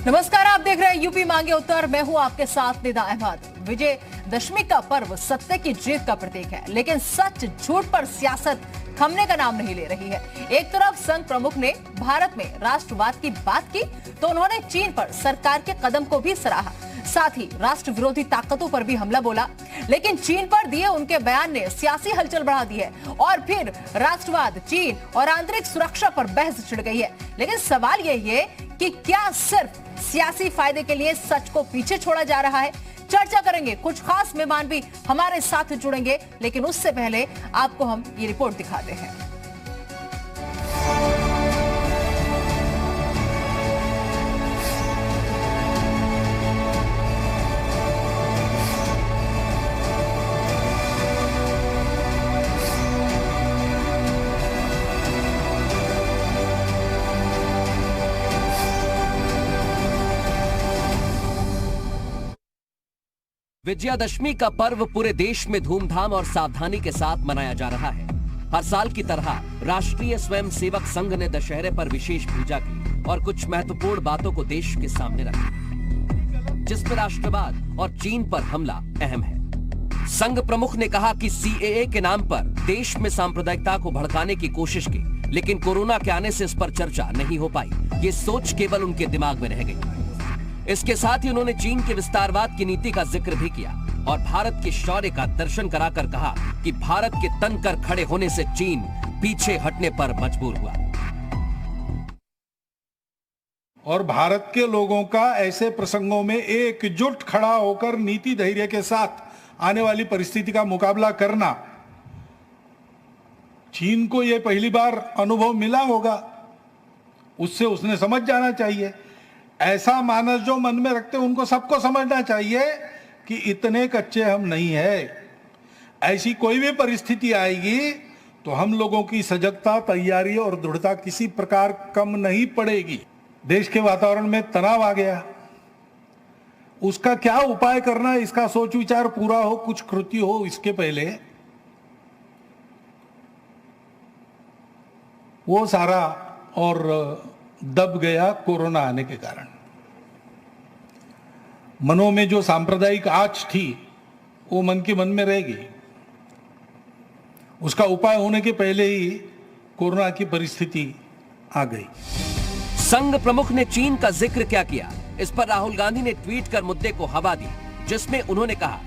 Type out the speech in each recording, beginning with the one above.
नमस्कार, आप देख रहे हैं यूपी मांगे उत्तर। मैं हूं आपके साथ निदा अहमद। विजयदशमी का पर्व सत्य की जीत का प्रतीक है, लेकिन सच झूठ पर सियासत थमने का नाम नहीं ले रही है। एक तरफ संघ प्रमुख ने भारत में राष्ट्रवाद की बात की, तो उन्होंने चीन पर सरकार के कदम को भी सराहा। साथ ही राष्ट्र विरोधी ताकतों पर भी हमला बोला, लेकिन चीन पर दिए उनके बयान ने सियासी हलचल बढ़ा दी है और फिर राष्ट्रवाद, चीन और आंतरिक सुरक्षा पर बहस छिड़ गई है। लेकिन सवाल यही है कि क्या सिर्फ सियासी फायदे के लिए सच को पीछे छोड़ा जा रहा है? चर्चा करेंगे, कुछ खास मेहमान भी हमारे साथ जुड़ेंगे, लेकिन उससे पहले आपको हम ये रिपोर्ट दिखाते हैं। विजयादशमी का पर्व पूरे देश में धूमधाम और सावधानी के साथ मनाया जा रहा है। हर साल की तरह राष्ट्रीय स्वयंसेवक संघ ने दशहरे पर विशेष पूजा की और कुछ महत्वपूर्ण बातों को देश के सामने रखा, जिसमें राष्ट्रवाद और चीन पर हमला अहम है। संघ प्रमुख ने कहा कि सीएए के नाम पर देश में सांप्रदायिकता को भड़काने की कोशिश की, लेकिन कोरोना के आने से इस पर चर्चा नहीं हो पाई। ये सोच केवल उनके दिमाग में रह गई। इसके साथ ही उन्होंने चीन के विस्तारवाद की नीति का जिक्र भी किया और भारत के शौर्य का दर्शन कराकर कहा कि भारत के तन कर खड़े होने से चीन पीछे हटने पर मजबूर हुआ। और भारत के लोगों का ऐसे प्रसंगों में एकजुट खड़ा होकर नीति धैर्य के साथ आने वाली परिस्थिति का मुकाबला करना, चीन को यह पहली बार अनुभव मिला होगा, उससे उसने समझ जाना चाहिए। ऐसा मानस जो मन में रखते उनको सबको समझना चाहिए कि इतने कच्चे हम नहीं है। ऐसी कोई भी परिस्थिति आएगी तो हम लोगों की सजगता, तैयारी और दृढ़ता किसी प्रकार कम नहीं पड़ेगी। देश के वातावरण में तनाव आ गया, उसका क्या उपाय करना, इसका सोच विचार पूरा हो, कुछ कृति हो, इसके पहले वो सारा और दब गया कोरोना आने के कारण। मनों में जो सांप्रदायिक आँच थी वो मन के मन में रहेगी। उसका उपाय होने के पहले ही कोरोना की परिस्थिति आ गई। संघ प्रमुख ने चीन का जिक्र क्या किया, इस पर राहुल गांधी ने ट्वीट कर मुद्दे को हवा दी, जिसमें उन्होंने कहा,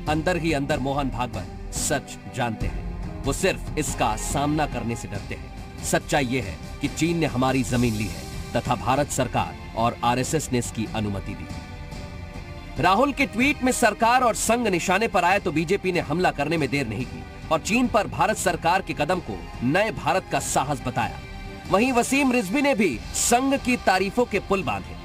अंदर ही अंदर मोहन भागवत सच जानते हैं, वो सिर्फ इसका सामना करने से डरते हैं। सच्चाई ये है कि चीन ने हमारी जमीन ली है तथा भारत सरकार और आरएसएस ने इसकी अनुमति दी। राहुल के ट्वीट में सरकार और संघ निशाने पर आए तो बीजेपी ने हमला करने में देर नहीं की और चीन पर भारत सरकार के कदम को नए भारत का साहस बताया। वहीं वसीम रिजवी ने भी संघ की तारीफों के पुल बांधे।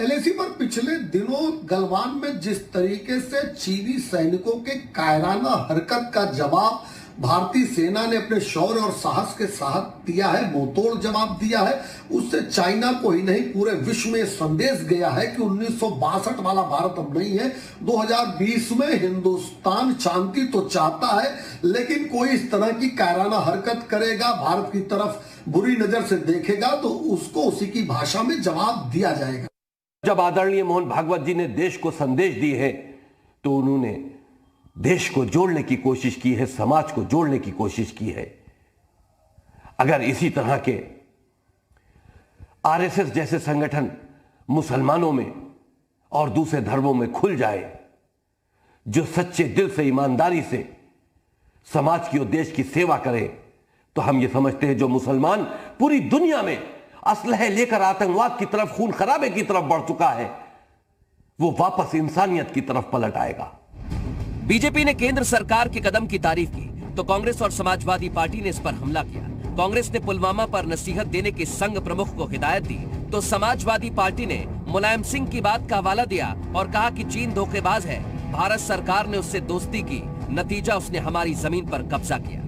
एलएसी पर पिछले दिनों गलवान में जिस तरीके से चीनी सैनिकों के कायराना हरकत का जवाब भारतीय सेना ने अपने शौर्य और साहस के साथ दिया है, मुंहतोड़ जवाब दिया है, उससे चाइना को ही नहीं पूरे विश्व में संदेश गया है कि 1962 वाला भारत अब नहीं है। 2020 में हिंदुस्तान शांति तो चाहता है, लेकिन कोई इस तरह की कायराना हरकत करेगा, भारत की तरफ बुरी नजर से देखेगा, तो उसको उसी की भाषा में जवाब दिया जाएगा। जब आदरणीय मोहन भागवत जी ने देश को संदेश दी है तो उन्होंने देश को जोड़ने की कोशिश की है, समाज को जोड़ने की कोशिश की है। अगर इसी तरह के आरएसएस जैसे संगठन मुसलमानों में और दूसरे धर्मों में खुल जाए, जो सच्चे दिल से, ईमानदारी से समाज की और देश की सेवा करे, तो हम ये समझते हैं जो मुसलमान पूरी दुनिया में असलहे लेकर आतंकवाद की तरफ, खून खराबे की तरफ बढ़ चुका है, वो वापस इंसानियत की तरफ पलट आएगा। बीजेपी ने केंद्र सरकार के कदम की तारीफ की तो कांग्रेस और समाजवादी पार्टी ने इस पर हमला किया। कांग्रेस ने पुलवामा पर नसीहत देने की संघ प्रमुख को हिदायत दी तो समाजवादी पार्टी ने मुलायम सिंह की बात का हवाला दिया और कहा कि चीन धोखेबाज है, भारत सरकार ने उससे दोस्ती की, नतीजा उसने हमारी जमीन पर कब्जा किया।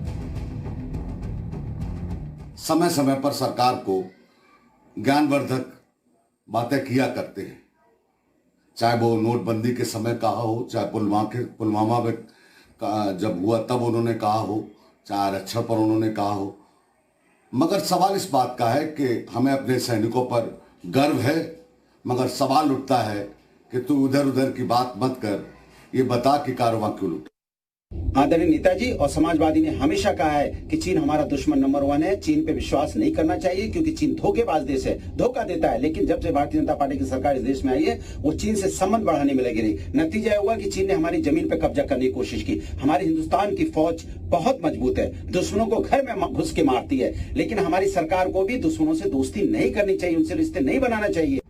समय समय पर सरकार को ज्ञानवर्धक बातें किया करते हैं, चाहे वो नोटबंदी के समय कहा हो, चाहे पुलवामा में जब हुआ तब उन्होंने कहा हो, चाहे आरक्षण पर उन्होंने कहा हो। मगर सवाल इस बात का है कि हमें अपने सैनिकों पर गर्व है, मगर सवाल उठता है कि तू उधर उधर की बात मत कर, ये बता कि कारवां क्यों लूटा। आदरणीय नेताजी और समाजवादी ने हमेशा कहा है कि चीन हमारा दुश्मन नंबर 1 है। चीन पे विश्वास नहीं करना चाहिए क्योंकि चीन धोखेबाज देश है, धोखा देता है। लेकिन जब से भारतीय जनता पार्टी की सरकार इस देश में आई है, वो चीन से संबंध बढ़ाने में लगी रही। नतीजा हुआ कि चीन ने हमारी जमीन पे कब्जा करने की कोशिश की। हमारे हिंदुस्तान की फौज बहुत मजबूत है, दुश्मनों को घर में घुस के मारती है। लेकिन हमारी सरकार को भी दुश्मनों से दोस्ती नहीं करनी चाहिए, उनसे रिश्ते नहीं बनाना चाहिए।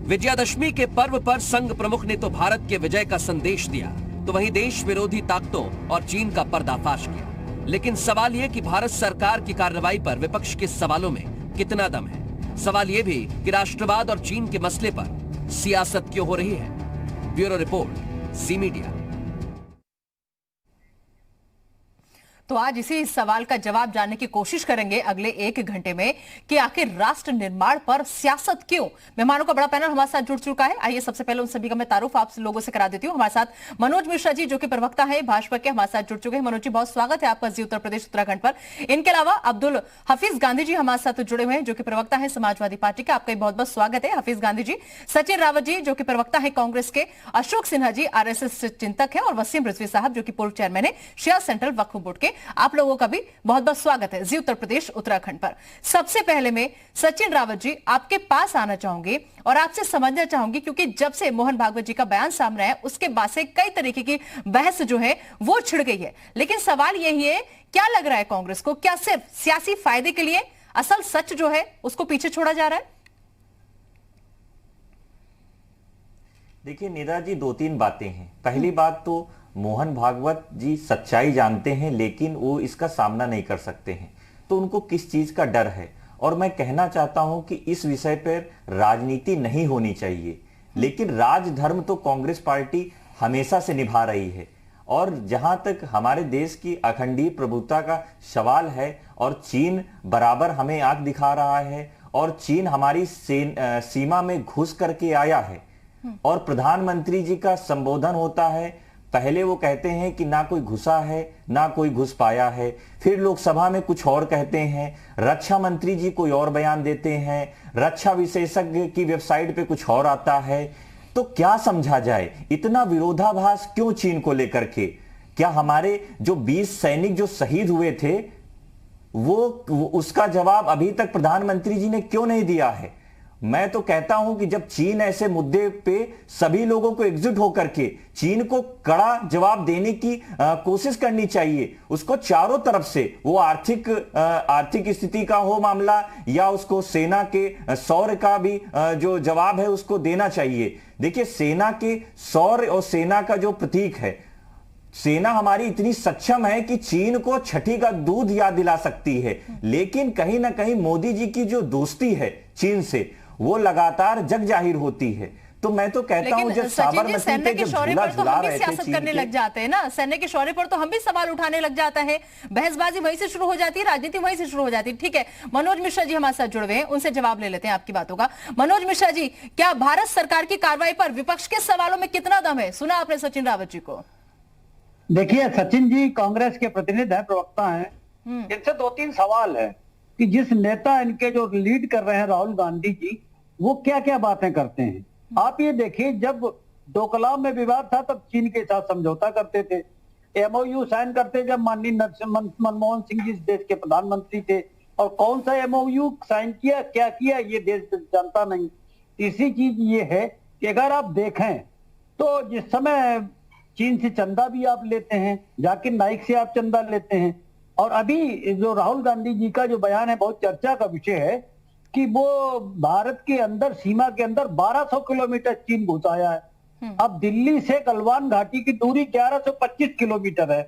विजयादशमी के पर्व पर संघ प्रमुख ने तो भारत के विजय का संदेश दिया, तो वहीं देश विरोधी ताकतों और चीन का पर्दाफाश किया। लेकिन सवाल यह कि भारत सरकार की कार्रवाई पर विपक्ष के सवालों में कितना दम है। सवाल यह भी कि राष्ट्रवाद और चीन के मसले पर सियासत क्यों हो रही है। ब्यूरो रिपोर्ट, जी मीडिया। तो आज इसी सवाल का जवाब जानने की कोशिश करेंगे अगले 1 घंटे में कि आखिर राष्ट्र निर्माण पर सियासत क्यों। मेहमानों का बड़ा पैनल हमारे साथ जुड़ चुका है। आइए सबसे पहले उन सभी का मैं तारुफ आप लोगों से करा देती हूं। हमारे साथ मनोज मिश्रा जी जो कि प्रवक्ता है भाजपा के, हमारे साथ जुड़ चुके हैं। मनोज जी बहुत स्वागत है आपका जी उत्तर प्रदेश उत्तराखंड पर। इनके अलावा अब्दुल हफीज गांधी जी हमारे साथ जुड़े हुए हैं जो कि प्रवक्ता है समाजवादी पार्टी का, आपका बहुत बहुत स्वागत है हफीज गांधी जी। सचिन रावत जी जो कि प्रवक्ता है कांग्रेस के, अशोक सिन्हा जी आरएसएस चिंतक है, और वसीम रिजवी साहब जो कि पूर्व चेयरमैन है शिया सेंट्रल वक्फ बोर्ड के। आप लोगों का भी बहुत बहुत स्वागत है जी उत्तर प्रदेश उत्तराखंड पर। सबसे पहले मैं सचिन रावत जी आपके पास आना चाहूंगी और आपसे समझना चाहूंगी, क्योंकि जब से मोहन भागवत जी का बयान सामने आया उसके बाद से कई तरीके की बहस जो है वो छिड़ गई है। लेकिन सवाल यही है, क्या लग रहा है कांग्रेस को, क्या सिर्फ सियासी फायदे के लिए असल सच जो है उसको पीछे छोड़ा जा रहा है? देखिए नीरा जी, 2-3 बातें हैं। पहली बात तो मोहन भागवत जी सच्चाई जानते हैं लेकिन वो इसका सामना नहीं कर सकते हैं, तो उनको किस चीज का डर है। और मैं कहना चाहता हूं कि इस विषय पर राजनीति नहीं होनी चाहिए, लेकिन राजधर्म तो कांग्रेस पार्टी हमेशा से निभा रही है। और जहां तक हमारे देश की अखंडीय प्रभुता का सवाल है, और चीन बराबर हमें आंख दिखा रहा है, और चीन हमारी सीमा में घुस करके आया है। और प्रधानमंत्री जी का संबोधन होता है, पहले वो कहते हैं कि ना कोई घुसा है ना कोई घुस पाया है, फिर लोकसभा में कुछ और कहते हैं, रक्षा मंत्री जी कोई और बयान देते हैं, रक्षा विशेषज्ञ की वेबसाइट पे कुछ और आता है। तो क्या समझा जाए, इतना विरोधाभास क्यों चीन को लेकर के? क्या हमारे जो 20 सैनिक जो शहीद हुए थे वो उसका जवाब अभी तक प्रधानमंत्री जी ने क्यों नहीं दिया है? मैं तो कहता हूं कि जब चीन ऐसे मुद्दे पे सभी लोगों को एकजुट होकर के चीन को कड़ा जवाब देने की कोशिश करनी चाहिए। उसको चारों तरफ से, वो आर्थिक स्थिति का हो मामला या उसको सेना के शौर्य का भी जो जवाब है उसको देना चाहिए। देखिए, सेना के शौर्य और सेना का जो प्रतीक है, सेना हमारी इतनी सक्षम है कि चीन को छठी का दूध याद दिला सकती है। लेकिन कहीं ना कहीं मोदी जी की जो दोस्ती है चीन से, वो लगातार जग जाहिर होती है। तो मैं तो कहता हूं, जब साबरमती पे जब झूला झुला रहे थे सियासत करने लग जाते हैं ना, सैन्य के शौर्य पर तो हम भी सवाल उठाने लग जाता है, बहसबाजी वहीं से शुरू हो जाती है, राजनीति वहीं से शुरू हो जाती है। ठीक है, मनोज मिश्रा जी हमारे साथ जुड़े हुए हैं, उनसे जवाब ले लेते हैं आपकी बातों का। मनोज मिश्रा जी, क्या भारत सरकार की कार्रवाई पर विपक्ष के सवालों में कितना दम है? सुना आपने सचिन रावत जी को। देखिए, सचिन जी कांग्रेस के प्रतिनिधि हैं, प्रवक्ता हैं, इनसे 2-3 सवाल है कि जिस नेता इनके जो लीड कर रहे हैं राहुल गांधी जी, वो क्या क्या बातें करते हैं। आप ये देखिए, जब डोकलाम में विवाद था तब चीन के साथ समझौता करते थे, एमओयू साइन करते जब माननीय मनमोहन सिंह जी इस देश के प्रधानमंत्री थे, और कौन सा एमओयू साइन किया, क्या किया, ये देश जानता नहीं। तीसरी चीज ये है कि अगर आप देखें तो जिस समय चीन से चंदा भी आप लेते हैं, जाकिर नाइक से आप चंदा लेते हैं, और अभी जो राहुल गांधी जी का जो बयान है बहुत चर्चा का विषय है कि वो भारत के अंदर, सीमा के अंदर 1200 किलोमीटर चीन घुस आया है। अब दिल्ली से गलवान घाटी की दूरी 1125 किलोमीटर है।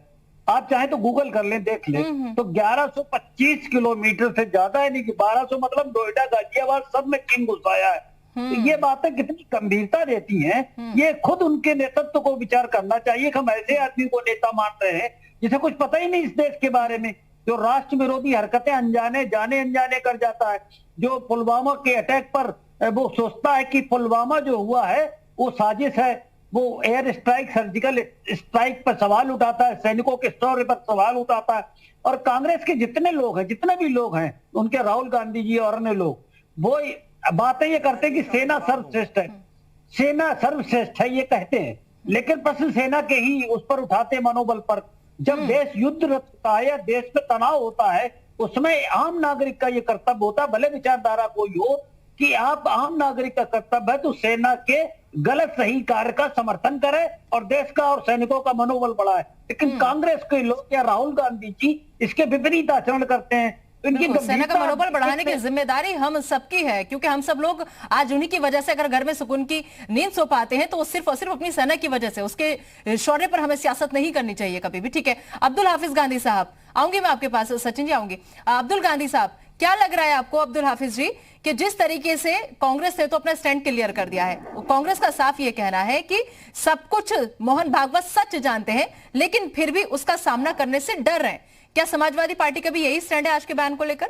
आप चाहें तो गूगल कर लें, देख लें, तो 1125 किलोमीटर से ज्यादा है, नहीं कि 1200 मतलब नोएडा गाजियाबाद सब में चीन घुस आया है। तो ये बातें कितनी गंभीरता देती हैं, ये खुद उनके नेतृत्व को विचार करना चाहिए। हम ऐसे आदमी को नेता मान रहे हैं जिसे कुछ पता ही नहीं इस देश के बारे में, जो राष्ट्र विरोधी हरकतें अनजाने कर जाता है, जो पुलवामा के अटैक पर वो सोचता है कि पुलवामा जो हुआ है वो साजिश है, वो एयर स्ट्राइक, सर्जिकल स्ट्राइक पर सवाल उठाता है, सैनिकों के शौर्य पर सवाल उठाता है। और कांग्रेस के जितने लोग हैं, जितने भी लोग हैं, उनके राहुल गांधी जी और अन्य लोग, वो बातें ये करते हैं कि सेना सर्वश्रेष्ठ है, सेना सर्वश्रेष्ठ है, ये कहते हैं। लेकिन प्रश्न सेना के ही उस पर उठाते मनोबल पर। जब देश युद्ध होता है या देश में तनाव होता है, उसमें आम नागरिक का ये कर्तव्य होता है, भले विचारधारा कोई हो, कि आप आम नागरिक का कर्तव्य है तो सेना के गलत सही कार्य का समर्थन करे और देश का और सैनिकों का मनोबल बढ़ाए। लेकिन कांग्रेस के लोग या राहुल गांधी जी इसके विपरीत आचरण करते हैं। इनकी सेना का मनोबल बढ़ाने की जिम्मेदारी हम सबकी है, क्योंकि हम सब लोग आज उन्हीं की वजह से अगर घर में सुकून की नींद सो पाते हैं तो वो सिर्फ और सिर्फ अपनी सेना की वजह से। उसके शौर्य पर हमें सियासत नहीं करनी चाहिए कभी भी। ठीक है, अब्दुल हाफिज गांधी साहब, आऊंगी मैं आपके पास। सचिन जी आऊंगी। अब्दुल गांधी साहब, क्या लग रहा है आपको, अब्दुल हाफिज जी, कि जिस तरीके से कांग्रेस ने तो अपना स्टैंड क्लियर कर दिया है, कांग्रेस का साफ ये कहना है कि सब कुछ मोहन भागवत सच जानते हैं लेकिन फिर भी उसका सामना करने से डर रहे हैं, क्या समाजवादी पार्टी का भी यही स्टैंड है आज के बयान को लेकर?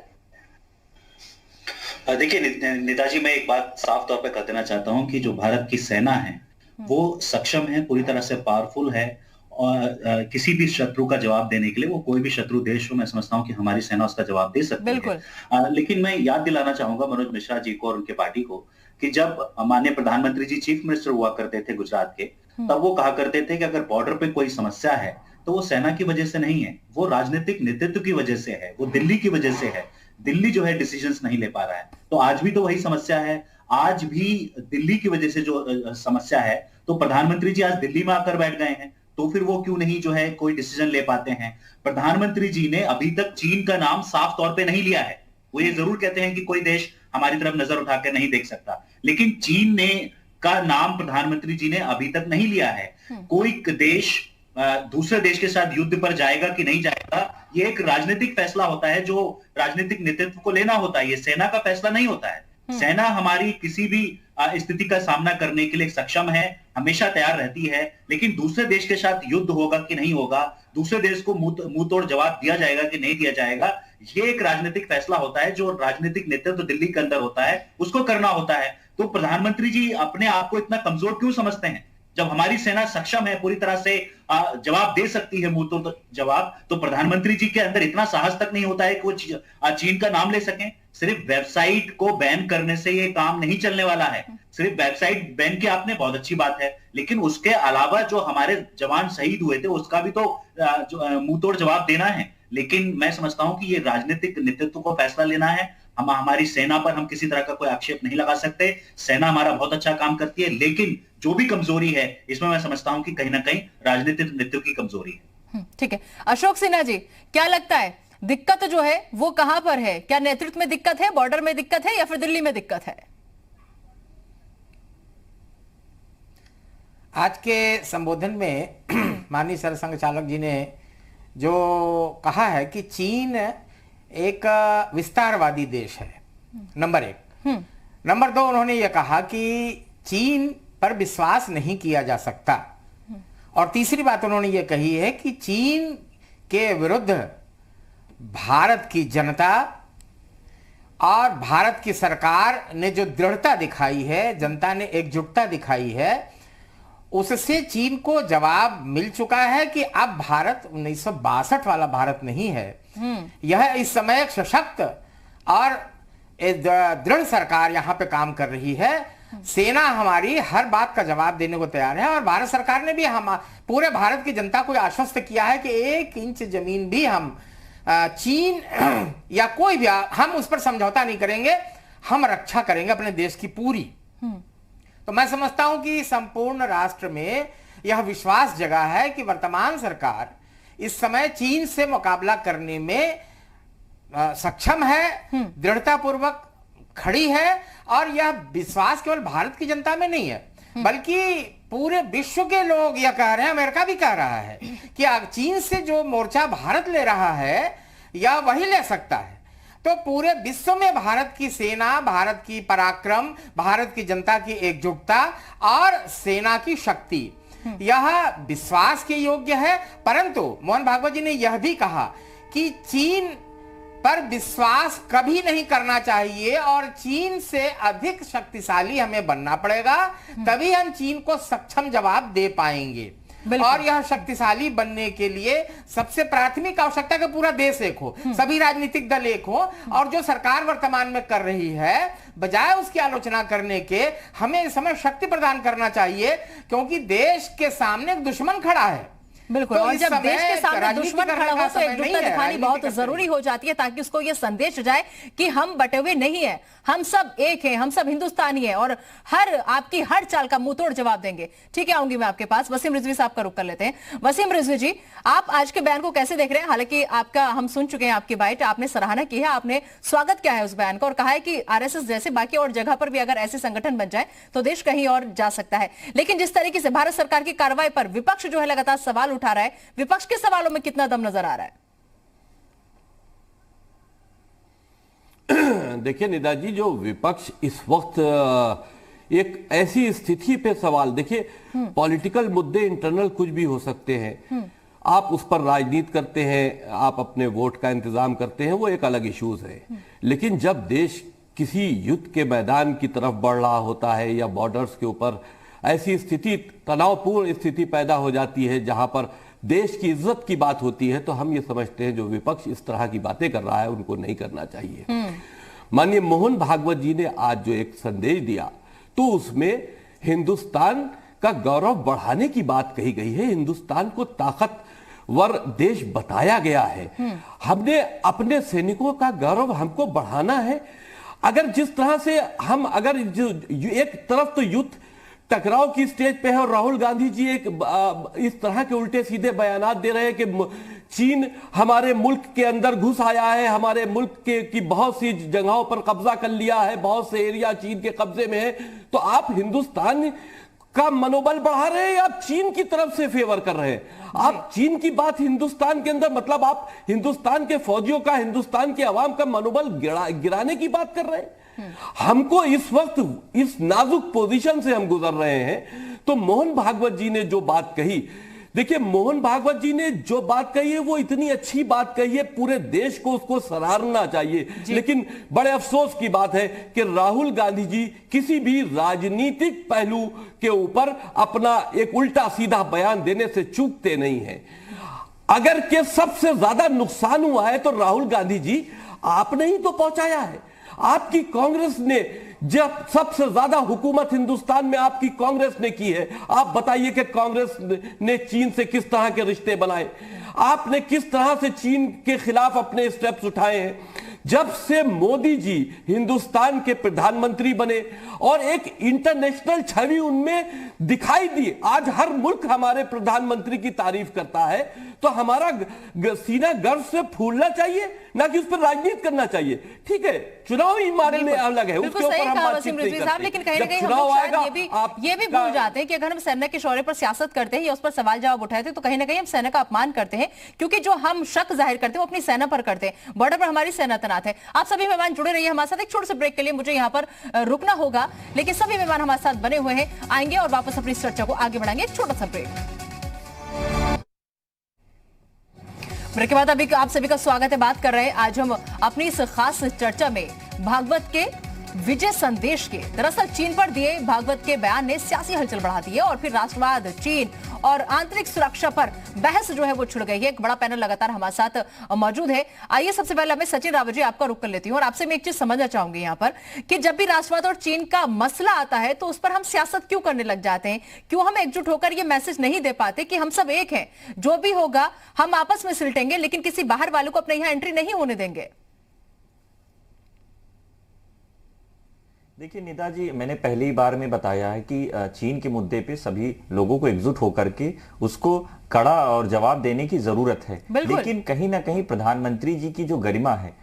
देखिए नेताजी, मैं एक बात साफ तौर पे कर देना चाहता हूं कि जो भारत की सेना है वो सक्षम है, पूरी तरह से पावरफुल है और किसी भी शत्रु का जवाब देने के लिए, वो कोई भी शत्रु देश हो, मैं समझता हूं कि हमारी सेना उसका जवाब दे सकती है। लेकिन मैं याद दिलाना चाहूंगा मनोज मिश्रा जी को और उनके पार्टी को कि जब माननीय प्रधानमंत्री जी चीफ मिनिस्टर हुआ करते थे गुजरात के, तब वो कहा करते थे कि अगर बॉर्डर पे कोई समस्या है तो वो सेना की वजह से नहीं है, वो राजनीतिक नेतृत्व की वजह से है, वो दिल्ली की वजह से है। दिल्ली जो है डिसीजंस नहीं ले पा रहा है। तो आज भी तो वही समस्या है, आज भी दिल्ली की वजह से जो समस्या है, तो प्रधानमंत्री जी आज दिल्ली में आकर बैठ गए हैं, तो फिर वो क्यों नहीं जो है कोई डिसीजन ले पाते हैं? प्रधानमंत्री जी ने अभी तक चीन का नाम साफ तौर पे नहीं लिया है। वो ये जरूर कहते हैं कि कोई देश हमारी तरफ नजर उठाकर नहीं देख सकता, लेकिन चीन ने का नाम प्रधानमंत्री जी ने अभी तक नहीं लिया है। कोई देश दूसरे देश के साथ युद्ध पर जाएगा कि नहीं जाएगा, ये एक राजनीतिक फैसला होता है जो राजनीतिक नेतृत्व को लेना होता है, ये सेना का फैसला नहीं होता है। सेना हमारी किसी भी स्थिति का सामना करने के लिए सक्षम है, हमेशा तैयार रहती है, लेकिन दूसरे देश के साथ युद्ध होगा कि नहीं होगा, दूसरे देश को मुंह तोड़ जवाब दिया जाएगा कि नहीं दिया जाएगा, ये एक राजनीतिक फैसला होता है जो राजनीतिक नेतृत्व दिल्ली के अंदर होता है, उसको करना होता है। तो प्रधानमंत्री जी अपने आप को इतना कमजोर क्यों समझते हैं? जब हमारी सेना सक्षम है, पूरी तरह से जवाब दे सकती है मुंह तोड़ जवाब, तो प्रधानमंत्री जी के अंदर इतना साहस तक नहीं होता है कि वो चीन का नाम ले सकें। सिर्फ वेबसाइट को बैन करने से ये काम नहीं चलने वाला है। सिर्फ वेबसाइट बैन की आपने बहुत अच्छी बात है, लेकिन उसके अलावा जो हमारे जवान शहीद हुए थे उसका भी तो मुंह तोड़ जवाब देना है। लेकिन मैं समझता हूं कि ये राजनीतिक नेतृत्व को फैसला लेना है। हमारी सेना पर हम किसी तरह का कोई आक्षेप नहीं लगा सकते, सेना हमारा बहुत अच्छा काम करती है, लेकिन जो भी कमजोरी है इसमें मैं समझता हूं कि कहीं ना कहीं राजनीतिक नेतृत्व की कमजोरी है। ठीक है, अशोक सिन्हा जी, क्या लगता है दिक्कत जो है वो कहां पर है? क्या नेतृत्व में दिक्कत है, बॉर्डर में दिक्कत है, या फिर दिल्ली में दिक्कत है? आज के संबोधन में माननीय सरसंघ चालक जी ने जो कहा है कि चीन एक विस्तारवादी देश है, नंबर एक। नंबर दो, उन्होंने ये कहा कि चीन पर विश्वास नहीं किया जा सकता। और तीसरी बात उन्होंने ये कही है कि चीन के विरुद्ध भारत की जनता और भारत की सरकार ने जो दृढ़ता दिखाई है, जनता ने एकजुटता दिखाई है, उससे चीन को जवाब मिल चुका है कि अब भारत 1962 वाला भारत नहीं है। यह इस समय एक सशक्त और दृढ़ सरकार यहां पे काम कर रही है। सेना हमारी हर बात का जवाब देने को तैयार है, और भारत सरकार ने भी हम पूरे भारत की जनता को आश्वस्त किया है कि 1 इंच जमीन भी हम चीन या कोई भी हम उस पर समझौता नहीं करेंगे, हम रक्षा करेंगे अपने देश की पूरी। तो मैं समझता हूं कि संपूर्ण राष्ट्र में यह विश्वास जगा है कि वर्तमान सरकार इस समय चीन से मुकाबला करने में सक्षम है, दृढ़तापूर्वक खड़ी है। और यह विश्वास केवल भारत की जनता में नहीं है, बल्कि पूरे विश्व के लोग यह कह रहे हैं, अमेरिका भी कह रहा है कि चीन से जो मोर्चा भारत ले रहा है या वही ले सकता है। तो पूरे विश्व में भारत की सेना, भारत की पराक्रम, भारत की जनता की एकजुटता और सेना की शक्ति, यह विश्वास के योग्य है। परंतु मोहन भागवत जी ने यह भी कहा कि चीन पर विश्वास कभी नहीं करना चाहिए और चीन से अधिक शक्तिशाली हमें बनना पड़ेगा, तभी हम चीन को सक्षम जवाब दे पाएंगे। और यह शक्तिशाली बनने के लिए सबसे प्राथमिक आवश्यकता कि पूरा देश एक हो, सभी राजनीतिक दल एक हो, और जो सरकार वर्तमान में कर रही है बजाय उसकी आलोचना करने के हमें इस समय शक्ति प्रदान करना चाहिए, क्योंकि देश के सामने एक दुश्मन खड़ा है। बिल्कुल, तो और जब देश के सामने दुश्मन खड़ा हो तो एकजुटता दिखानी बहुत जरूरी हो जाती है, ताकि उसको ये संदेश जाए कि हम बटे हुए नहीं है, हम सब एक हैं, हम सब हिंदुस्तानी हैं और आपकी हर चाल का मुंह तोड़ जवाब देंगे। ठीक है, आऊंगी मैं आपके पास। वसीम रिजवी साहब का रुख कर लेते हैं। वसीम रिजवी जी, आप आज के बयान को कैसे देख रहे हैं? हालांकि आपका हम सुन चुके हैं आपकी बाइट, आपने सराहना की है, आपने स्वागत किया है उस बयान का और कहा है कि आरएसएस जैसे बाकी और जगह पर भी अगर ऐसे संगठन बन जाए तो देश कहीं और जा सकता है। लेकिन जिस तरीके से भारत सरकार की कार्रवाई पर विपक्ष जो है लगातार सवाल उठा रहा है, विपक्ष के सवालों में कितना दम नजर आ रहा है? देखिए निदा जी, जो विपक्ष इस वक्त एक ऐसी स्थिति पे सवाल, देखिए पॉलिटिकल मुद्दे इंटरनल कुछ भी हो सकते हैं, आप उस पर राजनीति करते हैं, आप अपने वोट का इंतजाम करते हैं, वो एक अलग इश्यूज है। लेकिन जब देश किसी युद्ध के मैदान की तरफ बढ़ रहा होता है या बॉर्डर्स के ऊपर ऐसी स्थिति, तनावपूर्ण स्थिति पैदा हो जाती है जहां पर देश की इज्जत की बात होती है, तो हम ये समझते हैं जो विपक्ष इस तरह की बातें कर रहा है उनको नहीं करना चाहिए। माननीय मोहन भागवत जी ने आज जो एक संदेश दिया तो उसमें हिंदुस्तान का गौरव बढ़ाने की बात कही गई है, हिंदुस्तान को ताकतवर देश बताया गया है। हमने अपने सैनिकों का गौरव हमको बढ़ाना है। अगर जिस तरह से हम अगर एक तरफ तो युद्ध टकराव की स्टेज पे है और राहुल गांधी जी एक इस तरह के उल्टे सीधे बयानात दे रहे हैं कि चीन हमारे मुल्क के अंदर घुस आया है, हमारे मुल्क की बहुत सी जगहों पर कब्जा कर लिया है, बहुत से एरिया चीन के कब्जे में है, तो आप हिंदुस्तान का मनोबल बढ़ा रहे हैं, आप चीन की तरफ से फेवर कर रहे हैं। आप चीन की बात हिंदुस्तान के अंदर, मतलब आप हिंदुस्तान के फौजियों का, हिंदुस्तान के अवाम का मनोबल गिराने की बात कर रहे हैं। हमको इस वक्त इस नाजुक पोजीशन से हम गुजर रहे हैं। तो मोहन भागवत जी ने जो बात कही, देखिए मोहन भागवत जी ने जो बात कही है वो इतनी अच्छी बात कही है, पूरे देश को उसको सराहना चाहिए। लेकिन बड़े अफसोस की बात है कि राहुल गांधी जी किसी भी राजनीतिक पहलू के ऊपर अपना एक उल्टा सीधा बयान देने से चूकते नहीं हैं। अगर के सबसे ज्यादा नुकसान हुआ है तो राहुल गांधी जी आपने ही तो पहुंचाया है। आपकी कांग्रेस ने जब सबसे ज्यादा हुकूमत हिंदुस्तान में आपकी कांग्रेस ने की है, आप बताइए कि कांग्रेस ने चीन से किस तरह के रिश्ते बनाए, आपने किस तरह से चीन के खिलाफ अपने स्टेप्स उठाए हैं। जब से मोदी जी हिंदुस्तान के प्रधानमंत्री बने और एक इंटरनेशनल छवि उनमें दिखाई दी, आज हर मुल्क हमारे प्रधानमंत्री की तारीफ करता है, तो हमारा सीना गर्व से फूलना चाहिए, ना कि उस पर राजनीति करना चाहिए। ठीक है, चुनाव ही हमारे लिए अलग है, उसके ऊपर हम बातचीत नहीं करते। लेकिन कहीं ना कहीं हम लोग शायद ये भी भूल जाते हैं कि अगर हम सेना के शौर्य पर सियासत करते हैं या उस पर सवाल जवाब उठाते हैं तो कहीं ना कहीं हम सेना का अपमान करते हैं, क्योंकि जो हम शक जाहिर करते हैं वो अपनी सेना पर करते हैं। बॉर्डर पर हमारी सेना तैनात है। आप सभी मेहमान जुड़े रहिए हमारे साथ। एक छोटे से ब्रेक के लिए मुझे यहाँ पर रुकना होगा, लेकिन सभी मेहमान हमारे साथ बने हुए हैं, आएंगे और वापस अपनी चर्चा को आगे बढ़ाएंगे। एक छोटा सा ब्रेक। ब्रेक के बाद अभी आप सभी का स्वागत है। बात कर रहे हैं आज हम अपनी इस खास चर्चा में भागवत के विजय संदेश के। दरअसल चीन पर दिए भागवत के बयान ने सियासी हलचल बढ़ा दी है और फिर राष्ट्रवाद, चीन और आंतरिक सुरक्षा पर बहस जो है वो छिड़ गई है। एक बड़ा पैनल लगातार हमारे साथ मौजूद है। आइए सबसे पहले मैं सचिन रावत जी आपका रुख कर लेती हूँ और आपसे मैं एक चीज समझना चाहूंगी यहाँ पर कि जब भी राष्ट्रवाद और चीन का मसला आता है तो उस पर हम सियासत क्यों करने लग जाते हैं? क्यों हम एकजुट होकर ये मैसेज नहीं दे पाते कि हम सब एक हैं, जो भी होगा हम आपस में सिलटेंगे, लेकिन किसी बाहर वालों को अपने यहाँ एंट्री नहीं होने देंगे? देखिए निदा जी, मैंने पहली बार में बताया है कि चीन के मुद्दे पे सभी लोगों को एकजुट होकर के उसको कड़ा और जवाब देने की जरूरत है। लेकिन कहीं ना कहीं प्रधानमंत्री जी की जो गरिमा है,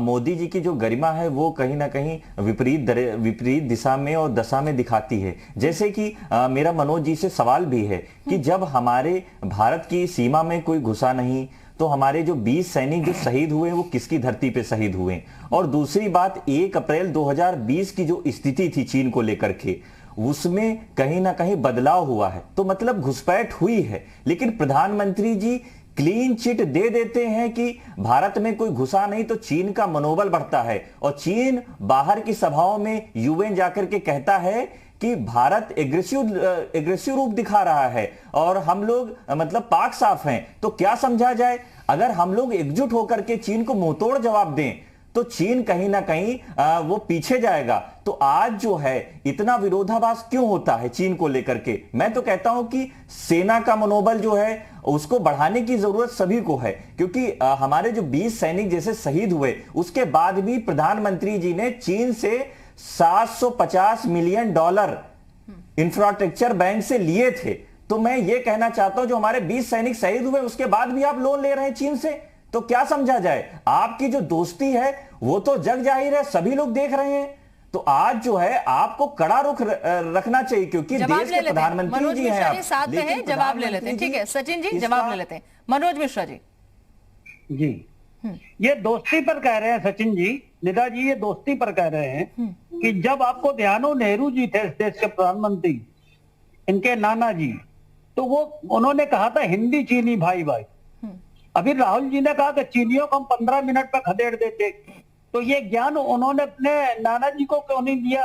मोदी जी की जो गरिमा है, वो कहीं ना कहीं विपरीत दिशा में और दशा में दिखाती है। जैसे कि मेरा मनोज जी से सवाल भी है कि जब हमारे भारत की सीमा में कोई घुसा नहीं तो हमारे जो 20 सैनिक जो शहीद हुए वो किसकी धरती पे शहीद हुए? और दूसरी बात, 1 अप्रैल 2020 की जो स्थिति थी चीन को लेकर के, उसमें कहीं ना कहीं बदलाव हुआ है, तो मतलब घुसपैठ हुई है। लेकिन प्रधानमंत्री जी क्लीन चिट दे देते हैं कि भारत में कोई घुसा नहीं, तो चीन का मनोबल बढ़ता है। और चीन बाहर की सभाओं में यूएन जाकर के कहता है कि भारत एग्रेसिव रूप दिखा रहा है और हम लोग मतलब पाक साफ हैं। तो क्या समझा जाए, अगर हम लोग एकजुट होकर के चीन को मुंहतोड़ जवाब दें तो चीन कहीं ना कहीं वो पीछे जाएगा। तो आज जो है इतना विरोधाभास क्यों होता है चीन को लेकर के? मैं तो कहता हूं कि सेना का मनोबल जो है उसको बढ़ाने की जरूरत सभी को है, क्योंकि हमारे जो 20 सैनिक जैसे शहीद हुए उसके बाद भी प्रधानमंत्री जी ने चीन से $750 मिलियन इंफ्रास्ट्रक्चर बैंक से लिए थे। तो मैं ये कहना चाहता हूं जो हमारे 20 सैनिक शहीद हुए उसके बाद भी आप लोन ले रहे हैं चीन से, तो क्या समझा जाए? आपकी जो दोस्ती है वो तो जग जाहिर है, सभी लोग देख रहे हैं। तो आज जो है आपको कड़ा रुख रखना चाहिए, क्योंकि देश के प्रधानमंत्री जी हैं आप। साथ में हैं, जवाब ले लेते हैं। ठीक है सचिन जी, जवाब ले लेते हैं। मनोज मिश्रा जी। जी, ये दोस्ती पर कह रहे हैं सचिन जी, निदा जी, ये दोस्ती पर कह रहे हैं कि जब आपको ध्यान हो नेहरू जी थे इस देश के प्रधानमंत्री, इनके नाना जी, तो वो उन्होंने कहा था हिंदी चीनी भाई भाई। अभी राहुल जी ने कहा कि चीनियों को हम 15 मिनट में खदेड़ देते, तो ये ज्ञान उन्होंने अपने नाना जी को क्यों नहीं दिया?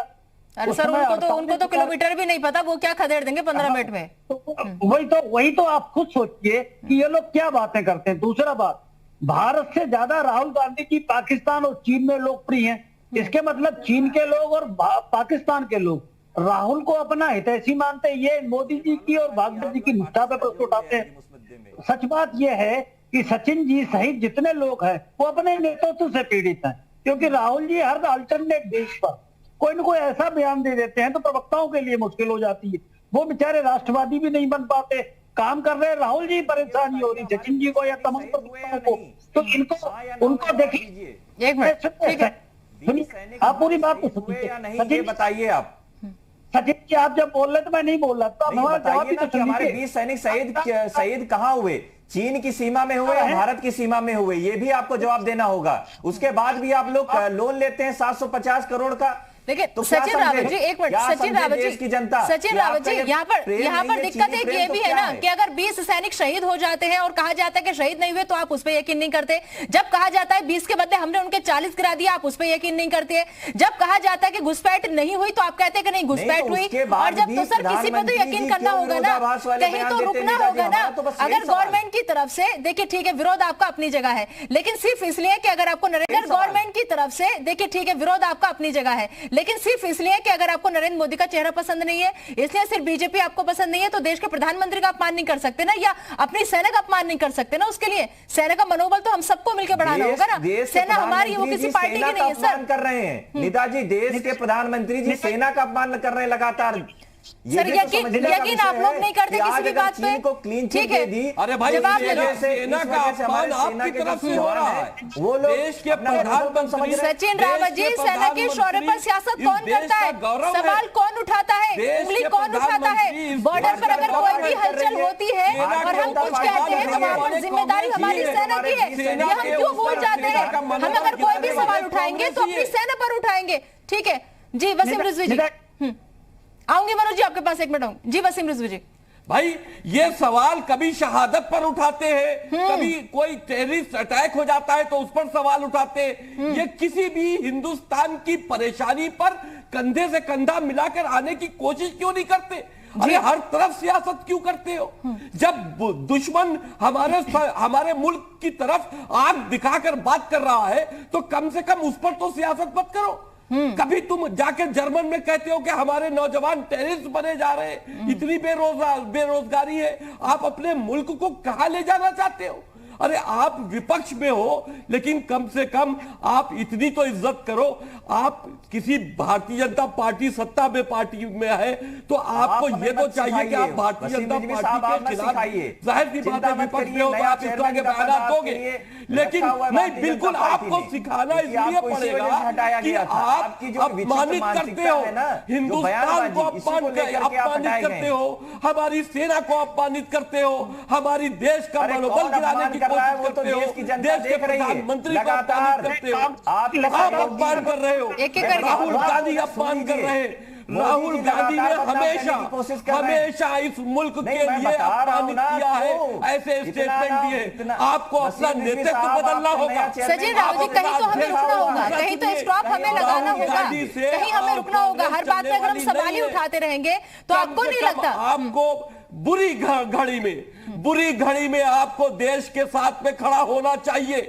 अरे सर, उनको तो किलोमीटर भी नहीं पता, वो क्या खदेड़ देंगे 15 मिनट में? तो वही तो आप खुद सोचिए कि ये लोग क्या बातें करते हैं। दूसरा बात, भारत से ज्यादा राहुल गांधी जी पाकिस्तान और चीन में लोकप्रिय हैं। इसके मतलब चीन के लोग और पाकिस्तान के लोग राहुल को अपना हितैषी मानते हैं। ये मोदी जी की और भागवत जी की निष्ठा पे प्रश्न उठाते हैं। सच बात यह है कि सचिन जी सहित जितने लोग हैं वो अपने नेतृत्व से पीड़ित हैं, क्योंकि राहुल जी हर अल्टरनेट बेस पर कोई न कोई ऐसा बयान दे देते हैं तो प्रवक्ताओं के लिए मुश्किल हो जाती है। वो बेचारे राष्ट्रवादी भी नहीं बन पाते, काम कर रहे हैं। राहुल जी परेशानी हो रही सचिन जी को या तमाम प्रवक्ताओं को, तो इनको उनको देखिए। एक मिनट, ठीक है, सुनिए, आप पूरी बात तो सुनिए। सचिन बताइए आप। सचिन जी, आप जब बोल रहे तो मैं नहीं बोल रहा, तो हमारा जवाब भी तो हमारे 20 सैनिक शहीद कहाँ हुए? चीन की सीमा में हुए या भारत की सीमा में हुए? ये भी आपको जवाब देना होगा। उसके बाद भी आप लोग लोन लेते हैं 750 करोड़ का। देखिए सचिन रावत जी, एक मिनट, सचिन रावत जी, सचिन रावत जी, यहाँ पर दिक्कत एक ये भी है ना कि अगर 20 सैनिक शहीद हो जाते हैं और कहा जाता है कि शहीद नहीं हुए तो आप उस पर यकीन नहीं करते। जब कहा जाता है 20 के बदले हमने उनके 40 गिरा दिया, आप उस पर यकीन नहीं करते। जब कहा जाता है कि घुसपैठ नहीं हुई तो आप कहते हैं कि नहीं घुसपैठ हुई। और जब तो सर किसी पे तो यकीन करना होगा ना, कहीं तो रुकना होगा ना। अगर गवर्नमेंट की तरफ से, देखिए ठीक है, विरोध आपका अपनी जगह है, लेकिन सिर्फ इसलिए कि अगर आपको नरेंद्र गवर्नमेंट की तरफ से, देखिए ठीक है, विरोध आपका अपनी जगह है, लेकिन सिर्फ इसलिए कि अगर आपको नरेंद्र मोदी का चेहरा पसंद नहीं है, इसलिए सिर्फ बीजेपी आपको पसंद नहीं है, तो देश के प्रधानमंत्री का अपमान नहीं कर सकते ना, या अपनी सेना का अपमान नहीं कर सकते ना। उसके लिए सेना का मनोबल तो हम सबको मिलकर बढ़ाना होगा ना। सेना हमारी, वो किसी पार्टी की नहीं है सर। कर रहे हैं नेताजी, देश के प्रधानमंत्री जी सेना का अपमान कर रहे हैं लगातार। सर यकीन आप लोग नहीं करते किसी भी बात पे, ठीक है? अरे भाई, सेना का अपमान आपकी तरफ से हो रहा है। वो लोग देश के प्रधानमंत्री सचिन रावत जी, सेना के शौर्य पर सियासत कौन करता है? सवाल कौन उठाता है? उंगली कौन उठाता है? बॉर्डर पर अगर कोई भी हलचल होती है और हम कुछ कहते हैं तो वहां पर जिम्मेदारी हमारी सेना की है। ये हम क्यों भूल जाते हैं? हम अगर कोई भी सवाल उठाएंगे तो अपनी सेना पर उठाएंगे, ठीक है जी? वसीम रिजवी जी, आऊंगी मनोज जी आपके पास, एक मिनट आऊंगी जी। वसीम रिजवी जी, भाई ये सवाल कभी शहादत पर उठाते हैं, कभी कोई टेररिस्ट अटैक हो जाता है तो उस पर सवाल उठाते हैं। ये किसी भी हिंदुस्तान की परेशानी पर कंधे से कंधा मिलाकर आने की कोशिश क्यों नहीं करते? अरे हर तरफ सियासत क्यों करते हो? जब दुश्मन हमारे मुल्क की तरफ आंख दिखाकर बात कर रहा है तो कम से कम उस पर तो सियासत मत करो। कभी तुम जाके जर्मन में कहते हो कि हमारे नौजवान टेररिस्ट बने जा रहे हैं, इतनी बेरोजगारी है, आप अपने मुल्क को कहां ले जाना चाहते हो? अरे आप विपक्ष में हो, लेकिन कम से कम आप इतनी तो इज्जत करो। आप किसी भारतीय जनता पार्टी सत्ता में पार्टी में है तो आपको ये तो चाहिए कि आप भारतीय जनता पार्टी के खिलाफ, जाहिर सी बात है विपक्ष में हो तो आप इस तरह के बयान दोगे, लेकिन नहीं, बिल्कुल आपको सिखाना इसलिए पड़ेगा कि आप अपमानित करते हो, हिंदुस्तान को अपमानित करते हो, हमारी सेना को अपमानित करते हो, हमारी देश का मनोबल गिराने की कोशिश करते हो, देश के प्रधानमंत्री को अपमानित करते हो, आप अपमान कर रहे हो, राहुल गांधी अपमान कर रहे हैं, राहुल गांधी ने हमेशा इस मुल्क के लिए अपमानित किया है, ऐसे स्टेटमेंट दिए। आपको अपना नेतृत्व बदलना होगा। सचिन राव जी, कहीं तो हमें रुकना होगा, कहीं तो स्टॉप हमें लगाना होगा, कहीं हमें रुकना होगा। हर बात में अगर हम सवाल ही उठाते रहेंगे तो आपको नहीं लगता? आपको बुरी घड़ी में आपको देश के साथ में खड़ा होना चाहिए।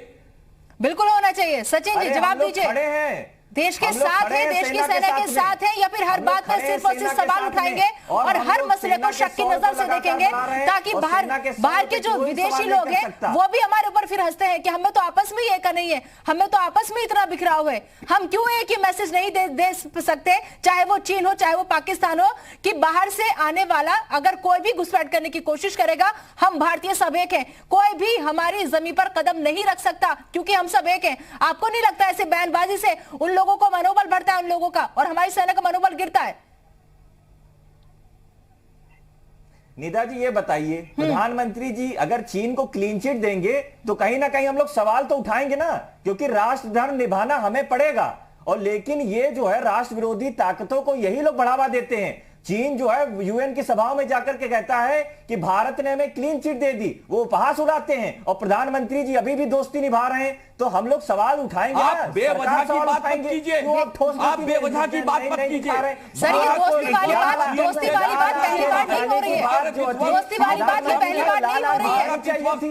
बिल्कुल होना चाहिए। सचिन जी जवाब दीजिए, देश के साथ है, देश की सेना के साथ है, या फिर हर बात पर सिर्फ और सिर्फ सवाल उठाएंगे और हर मसले को शक की नजर से देखेंगे, ताकि बाहर के जो विदेशी लोग हैं वो भी हमारे ऊपर फिर हंसते हैं कि हमें तो आपस में ही एक नहीं है, हमें तो आपस में इतना बिखराव है, हम क्यों एक ही मैसेज नहीं दे सकते, चाहे वो चीन हो चाहे वो पाकिस्तान हो, कि बाहर से आने वाला अगर कोई भी घुसपैठ करने की कोशिश करेगा, हम भारतीय सब एक हैं, कोई भी हमारी जमीन पर कदम नहीं रख सकता, क्योंकि हम सब एक हैं। आपको नहीं लगता ऐसे बयानबाजी से उन लोगों को मनोबल बढ़ता है, उन लोगों का, और हमारी सेना का मनोबल गिरता है? निदा जी ये बताइए, प्रधानमंत्री जी अगर चीन को क्लीन चिट देंगे तो कहीं ना कहीं हम लोग सवाल तो उठाएंगे ना, क्योंकि राष्ट्र धर्म निभाना हमें पड़ेगा। और लेकिन ये जो है राष्ट्र विरोधी ताकतों को यही लोग बढ़ावा देते हैं। चीन जो है यूएन की सभाओं में जाकर के कहता है कि भारत ने हमें क्लीन चिट दे दी, वो उपहास उड़ाते हैं, और प्रधानमंत्री जी अभी भी दोस्ती निभा रहे हैं, तो हम लोग सवाल उठाएंगे। आप बेवजह की बात मत कीजिए, आप बेवजह की बात मत कीजिए। सर ये दोस्ती वाली बात पहली बार नहीं हो रही है, दोस्ती वाली बात ये पहली बार नहीं हो रही है,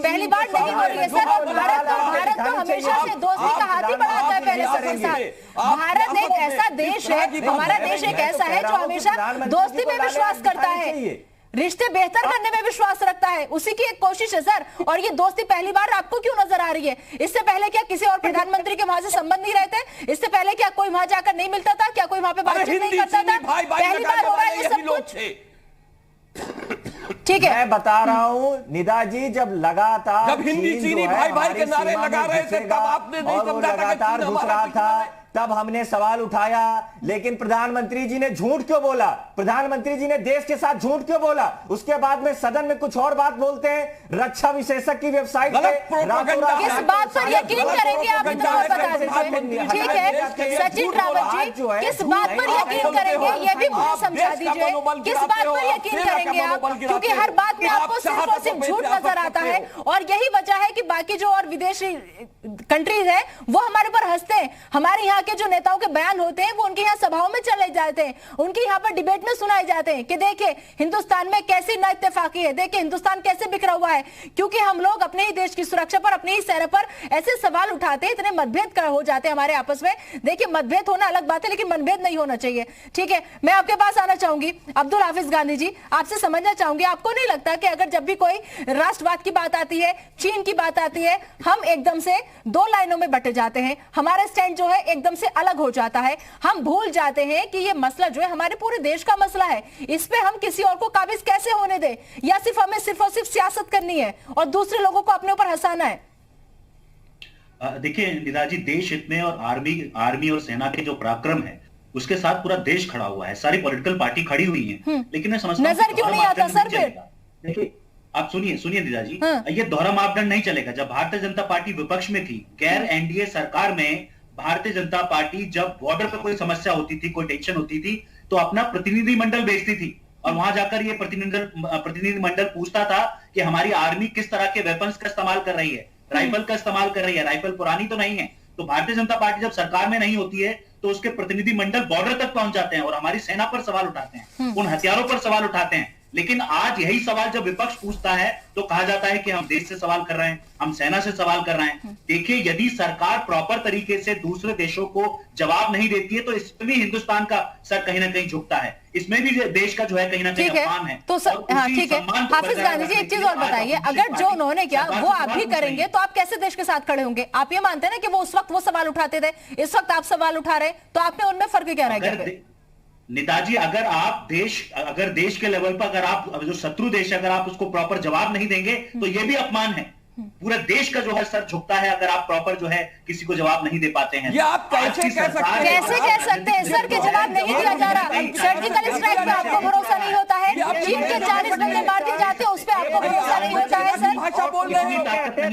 पहली बार नहीं हो रही है सर। भारत तो हमेशा से दोस्ती का हाथ ही बढ़ाता है पहले सबके साथ। भारत एक ऐसा देश है, हमारा देश एक ऐसा है जो हमेशा दोस्ती में विश्वास करता है, रिश्ते बेहतर करने में विश्वास रखता है, उसी की एक कोशिश है सर। और ये दोस्ती पहली बार आपको क्यों नजर आ रही है? इससे पहले क्या किसी और प्रधानमंत्री के वहां से संबंध नहीं रहते? इससे पहले क्या कोई वहां जाकर नहीं मिलता था? क्या कोई वहां पे बातचीत नहीं करता था? पहली बार हो रहा है ये सब कुछ। ठीक है, मैं बता रहा हूं निदा जी, जब लगातार जब हिंदी चीनी भाई भाई के नारे लगा रहे थे तब आपने नहीं समझा था कि घुस रहा था, तब हमने सवाल उठाया। लेकिन प्रधानमंत्री जी ने झूठ क्यों बोला? प्रधानमंत्री जी ने देश के साथ झूठ क्यों बोला? उसके बाद में सदन में कुछ और बात बोलते हैं। रक्षा विशेषज्ञ की वेबसाइट पे किस बात पर यकीन करेंगे आप इतना बता दीजिए। ठीक है सचिन रावत जी, किस बात पर यकीन करेंगे ये भी मुझे समझा दीजिए। किस बात पर यकीन करेंगे आप? क्योंकि हर बात में आपको सिर्फ और सिर्फ झूठ नजर आता है, और यही वजह है कि बाकी जो और विदेशी कंट्रीज है वो हमारे पर हंसते हैं। हमारे यहाँ के जो नेताओं के बयान होते हैं वो उनके यहाँ सभाओं में चले जाते हैं, उनके यहाँ पर डिबेट में सुनाए जाते हैं कि देखिए हिंदुस्तान में कैसी ना इत्तेफाकी है, देखिए हिंदुस्तान कैसे बिखरा हुआ है, क्योंकि हम लोग अपने ही देश की सुरक्षा पर, अपनी ही सेना पर ऐसे सवाल उठाते हैं, इतने मतभेद हो जाते हैं हमारे आपस में। देखिए मतभेद होना अलग बात है, लेकिन मतभेद नहीं होना चाहिए। ठीक है, मैं आपके पास आना चाहूंगी अब्दुल हाफिज गांधी जी, आपसे समझना चाहूंगी, आपको नहीं लगता कि अगर जब भी कोई राष्ट्रवाद की बात आती है, चीन की बात आती है, हम एकदम से दो लाइनों में बटे जाते हैं, हमारा स्टैंड जो है एकदम से अलग हो जाता है, हम भूल जाते हैं कि ये मसला जो है हमारे पूरे देश का मसला है, इस पे हम किसी और को काबिज कैसे होने दें, या सिर्फ हमें सिर्फ और सिर्फ सियासत करनी है और दूसरे लोगों को अपने ऊपर हंसाना है? देखिए निदा जी, देश इतने और आर्मी और सेना के जो पराक्रम है उसके साथ पूरा देश खड़ा हुआ है, सारी पॉलिटिकल पार्टी खड़ी हुई है, लेकिन मैं समझता हूं नजर क्यों नहीं आता सर पे? देखिए आप सुनिए निदा जी, ये दोहरा मापदंड नहीं चलेगा। जब भारतीय जनता पार्टी विपक्ष में थी, गैर एनडीए सरकार में भारतीय जनता पार्टी जब बॉर्डर पर कोई समस्या होती थी, कोई टेंशन होती थी, तो अपना प्रतिनिधि मंडल भेजती थी, और वहां जाकर ये प्रतिनिधि मंडल पूछता था कि हमारी आर्मी किस तरह के वेपन्स का इस्तेमाल कर रही है, राइफल का इस्तेमाल कर रही है, राइफल पुरानी तो नहीं है। तो भारतीय जनता पार्टी जब सरकार में नहीं होती है तो उसके प्रतिनिधि मंडल बॉर्डर तक पहुंच जाते हैं और हमारी सेना पर सवाल उठाते हैं, उन हथियारों पर सवाल उठाते हैं। लेकिन आज यही सवाल जब विपक्ष पूछता है तो कहा जाता है कि हम देश से सवाल कर रहे हैं, हम सेना से सवाल कर रहे हैं। देखिए, यदि सरकार प्रॉपर तरीके से दूसरे देशों को जवाब नहीं देती है तो इसमें भी हिंदुस्तान का सर कहीं ना कहीं झुकता है, इसमें भी देश का जो है कहीं ना कहीं अपमान है। तो ठीक है हाफिज गांधी जी, एक चीज और बताइए, अगर जो उन्होंने किया वो आप भी करेंगे तो आप कैसे देश के साथ खड़े होंगे? आप ये मानते हैं ना कि वो उस वक्त वो सवाल उठाते थे, इस वक्त आप सवाल उठा रहे, तो आप में उनमें फर्क क्या रहेगा? नेताजी, अगर देश के लेवल पर अगर आप जो शत्रु देश है अगर आप उसको प्रॉपर जवाब नहीं देंगे तो ये भी अपमान है। पूरे देश का जो है सर झुकता है अगर आप प्रॉपर जो है किसी को जवाब नहीं दे पाते हैं। ये आप कैसे कह सकते हैं सर के जवाब नहीं दिया जा रहा? सर्जिकल स्ट्राइक पे आपको भरोसा नहीं होता है? चीन के 40 बंदे मार दिए जाते हैं, उस पर आपको भरोसा नहीं होता है सर? बोल रहे हो?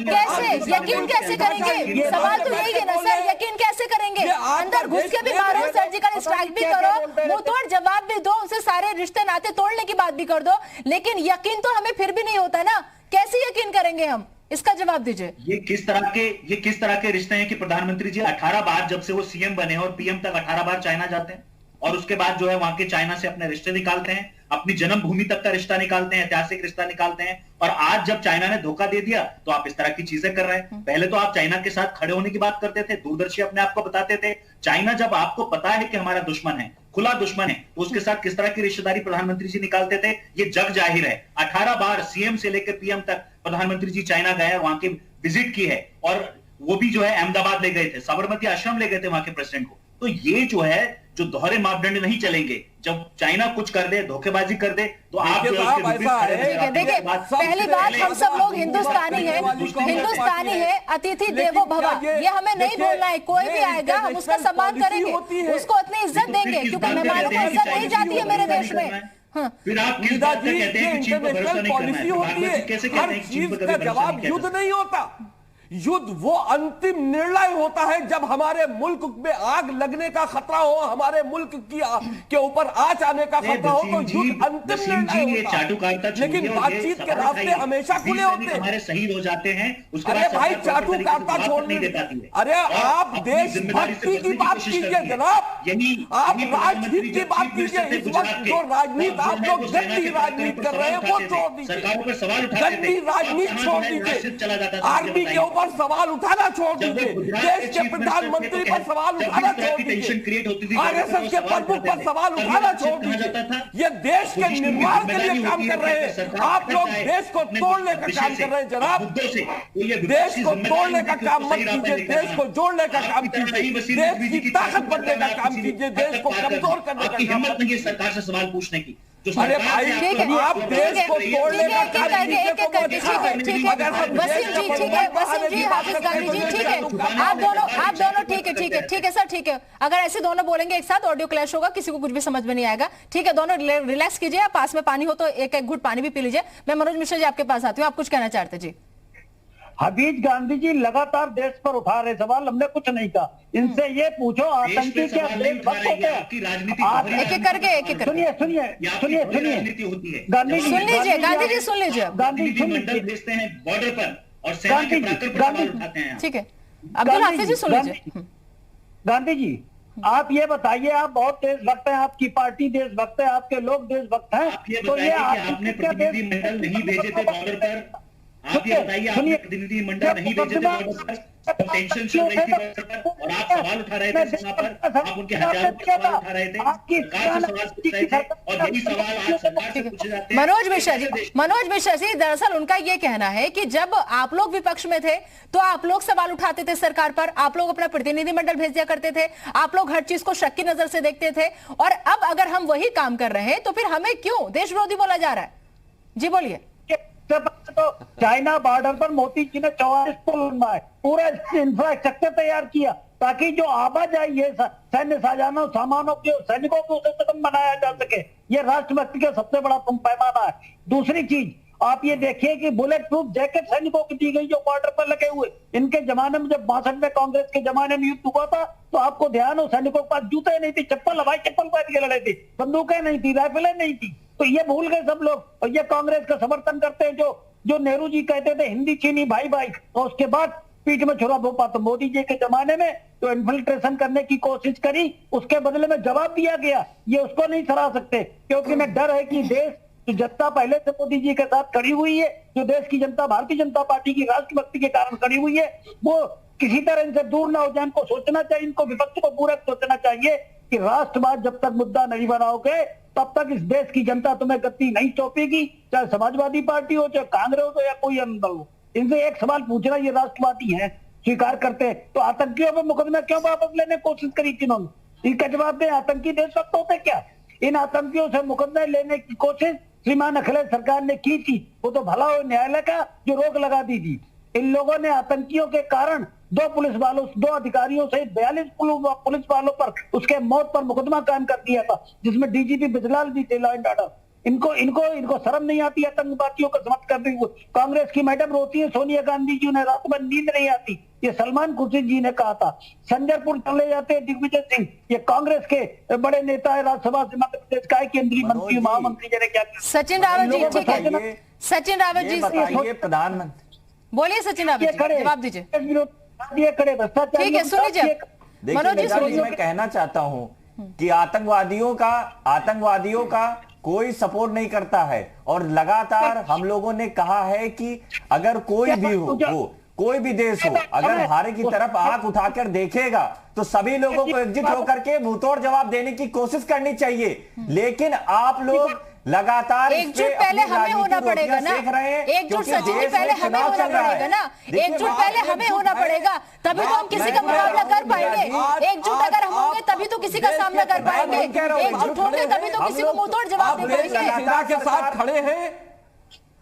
कैसे यकीन कैसे करेंगे? सवाल तो यही है ना सर, यकीन कैसे करेंगे? अंदर घुस के भी मारो, सर्जिकल स्ट्राइक भी करो, मुंह तोड़ जवाब भी दो, उनसे सारे रिश्ते नाते तोड़ने की बात भी कर दो, लेकिन यकीन तो हमें फिर भी नहीं होता ना। कैसे यकीन करेंगे हम? इसका जवाब दीजिए। ये किस तरह के रिश्ते हैं कि प्रधानमंत्री जी 18 बार जब से वो सीएम बने और पीएम तक 18 बार चाइना जाते हैं और उसके बाद जो है वहां के चाइना से अपने रिश्ते निकालते हैं, अपनी जन्मभूमि तक का रिश्ता निकालते हैं, ऐतिहासिक रिश्ता निकालते हैं। और आज जब चाइना ने धोखा दे दिया तो आप इस तरह की चीजें कर रहे हैं। पहले तो आप चाइना के साथ खड़े होने की बात करते थे, दूरदर्शी अपने आप को बताते थे। चाइना जब आपको पता है कि हमारा दुश्मन है, खुला दुश्मन है, तो उसके साथ किस तरह की रिश्तेदारी प्रधानमंत्री जी निकालते थे, ये जग जाहिर है। 18 बार सीएम से लेकर पीएम तक प्रधानमंत्री जी चाइना गए, वहां की विजिट की है और वो भी जो है अहमदाबाद ले गए थे, साबरमती आश्रम ले गए थे वहां के प्रेसिडेंट को। तो ये जो है जो दोहरे मापदंड नहीं चलेंगे। जब चाइना कुछ कर दे, धोखेबाजी कर दे, तो आप जो देखिए पहली बात, हम सब लोग हिंदुस्तानी है, अतिथि देवो भव, ये हमें नहीं बोलना है। कोई भी आएगा हम उसका सम्मान करेंगे, उसको इतनी इज्जत देंगे, क्योंकि मेहमानों को इज्जत नहीं जाती है मेरे देश में। फिर आप किस बात पे कहते हैं कि चीन पर भरोसा नहीं करना है? होती है, कैसे कहते हैं कि चीन पर कभी भरोसा नहीं किया? युद्ध नहीं होता, युद्ध वो अंतिम निर्णय होता है जब हमारे मुल्क में आग लगने का खतरा हो, हमारे मुल्क के ऊपर आंच आने का खतरा हो, तो युद्ध अंतिम निर्णय होता है। लेकिन बातचीत के रास्ते हमेशा खुले होते हैं। हमारे शहीद हो जाते हैं, अरे भाई चाटुकारिता छोड़ने, अरे आप देशभक्ति की बात कीजिए जनाब, आप राजनीति की बात कीजिए। इस वक्त जो राजनीति आप लोग गंदी राजनीति कर रहे हैं वो छोड़ दीजिए, गंदी राजनीति छोड़ दीजिए, आर्मी के ऊपर सवाल उठाना छोड़ दीजिए, देश के प्रधानमंत्री पर सवाल उठाना छोड़ दीजिए, आरएसएस के प्रमुख पर सवाल उठाना छोड़ दीजिए। ये देश के निर्माण के लिए काम कर रहे हैं, आप लोग देश को तोड़ने का काम कर रहे हैं जनाब। देश को तोड़ने का काम मत कीजिए, देश को जोड़ने का काम कीजिए, देश की ताकत बनने का काम कीजिए, देश को कमजोर करने का काम हिम्मत नहीं है सरकार से सवाल पूछने की। अरे भाई आप देश को तोड़ने का काम कीजिए, ठीक है वसीम जी, ठीक है वसीम जी, हाफिज गांधी जी, ठीक है आप दोनों ठीक है सर, ठीक है। अगर ऐसे दोनों बोलेंगे एक साथ ऑडियो क्लैश होगा, किसी को कुछ भी समझ में नहीं आएगा। ठीक है, दोनों रिलैक्स कीजिए, पास में पानी हो तो एक घुट पानी भी पी लीजिए। मैं मनोज मिश्रा जी आपके पास आती हूँ, आप कुछ कहना चाहते जी? हफीज गांधी जी लगातार देश पर उठा रहे सवाल, हमने कुछ नहीं कहा। इनसे ये पूछो आतंकी क्या देशभक्त होते हैं? एक एक करके सुनिए गांधी जी, सुन लीजिए गांधी जी, सुन लीजिए गांधी भेजते हैं बॉर्डर पर और सेना के पराक्रम पर सवाल उठाते हैं। ठीक है, अब्दुल हाफिज जी सुन लीजिए। गांधी जी आप ये बताइए, आप बहुत देशभक्त हैं, आपकी पार्टी देशभक्त है, आपके लोग देशभक्त हैं, तो ये आपने प्रतिनिधिमंडल नहीं भेजे थे बॉर्डर पर? आप ये बताइए, आपने प्रतिनिधिमंडल नहीं भेजे थे बॉर्डर पर, टेंशन चल रही थी बॉर्डर पर और आप सवाल उठा रहे थे सीमा पर, आप उनके हथियारों पर सवाल उठा रहे थे, सरकार से सवाल पूछ रहे थे और यही सवाल आज सरकार से पूछे जाते हैं। मनोज मिश्रा जी दरअसल उनका ये कहना है कि जब आप लोग विपक्ष में थे तो आप लोग सवाल उठाते थे सरकार पर, आप लोग अपना प्रतिनिधिमंडल भेज दिया करते थे, आप लोग हर चीज को शक की नजर से देखते थे, और अब अगर हम वही काम कर रहे हैं तो फिर हमें क्यों देश विरोधी बोला जा रहा है? जी बोलिए। तो चाइना बॉर्डर पर मोदी जी ने 44 पुल बनवाए, पूरा इंफ्रास्ट्रक्चर तैयार किया ताकि जो आवाजाही है सैन्य सामानों के सैनिकों को उसे कम बनाया जा सके। ये राष्ट्रभक्ति का सबसे बड़ा पैमाना है। दूसरी चीज आप ये देखिए कि बुलेट प्रूफ जैकेट सैनिकों की दी गई जो बॉर्डर पर लगे हुए। इनके जमाने में जब 62 में कांग्रेस के जमाने में युद्ध हुआ था तो आपको ध्यान हो सैनिकों के पास जूते नहीं थी, चप्पल हवाई चप्पल पहन के लड़े थे, बंदूकें नहीं थी, राइफलें नहीं थी। तो ये भूल गए सब लोग और ये कांग्रेस का समर्थन करते हैं जो नेहरू जी कहते थे हिंदी चीनी भाई भाई, और उसके बाद पीठ में छुरा भोपा। तो मोदी जी के जमाने में तो इन्फिल्ट्रेशन करने की कोशिश करी, उसके बदले में जवाब दिया गया। ये उसको नहीं सराह सकते क्योंकि उन्हें डर है कि देश जो जनता पहले से मोदी जी के साथ खड़ी हुई है, जो देश की जनता भारतीय जनता पार्टी की राष्ट्रभक्ति के कारण खड़ी हुई है, वो किसी तरह इनसे दूर ना हो जाए। इनको सोचना चाहिए, इनको विपक्ष को पूरा सोचना चाहिए कि राष्ट्रवाद जब तक मुद्दा नहीं बनाओगे तब तक इस देश की जनता तुम्हें गद्दी नहीं सौंपेगी, चाहे समाजवादी पार्टी हो, चाहे कांग्रेस हो या कोई अंदर हो। इनसे एक सवाल पूछना, ये राष्ट्रवादी हैं, स्वीकार करते हैं, तो आतंकियों पर मुकदमा क्यों वापस लेने की कोशिश करी जिन्होंने? इनका जवाब दें, आतंकी देशभक्त होते क्या? इन आतंकियों से मुकदमे लेने की कोशिश श्रीमान अखिलेश सरकार ने की थी, वो तो भला हो न्यायालय का जो रोक लगा दी थी। इन लोगों ने आतंकियों के कारण 2 अधिकारियों सहित 42 पुलिस वालों पर उसके मौत पर मुकदमा कायम कर दिया था, जिसमें डीजीपी बिजलाल भी थे, लॉ एंड ऑर्डर। इनको इनको इनको शर्म नहीं आती आतंकवादियों को समझ कर रही। कांग्रेस की मैडम रोती है, सोनिया गांधी जी ने रात में नींद नहीं आती, ये सलमान खुर्शीद जी ने कहा था। संजरपुर चले जाते हैं दिग्विजय सिंह, ये कांग्रेस के बड़े नेता है, राज्यसभा से मध्य प्रदेश का केंद्रीय मंत्री महामंत्री जी ने क्या किया। सचिन रावत जी, ठीक है, सचिन रावत जी प्रधानमंत्री बोलिए। सचिन रावत जी जवाब दीजिए। ठीक है, सुन लीजिए मनोज जी, सुन लीजिए। मैं कहना चाहता हूं कि आतंकवादियों का कोई सपोर्ट नहीं करता है, और लगातार हम लोगों ने कहा है कि अगर कोई भी हो कोई भी देश हो, अगर भारत की तरफ आंख उठाकर देखेगा तो सभी लोगों को एकजुट होकर के मुंहतोड़ जवाब देने की कोशिश करनी चाहिए। लेकिन आप लोग लगातार एकजुट पहले हमें होना पड़ेगा ना, एकजुट सचिन जी पहले हमें होना पड़ेगा ना, एकजुट पहले हमें होना पड़ेगा, तभी तो हम किसी का मुकाबला कर पाएंगे। एकजुट अगर हम होंगे तभी तो किसी का सामना कर पाएंगे, एकजुट होंगे तभी तो किसी को मुंहतोड़ जवाब दे पाएंगे। सेना के साथ खड़े हैं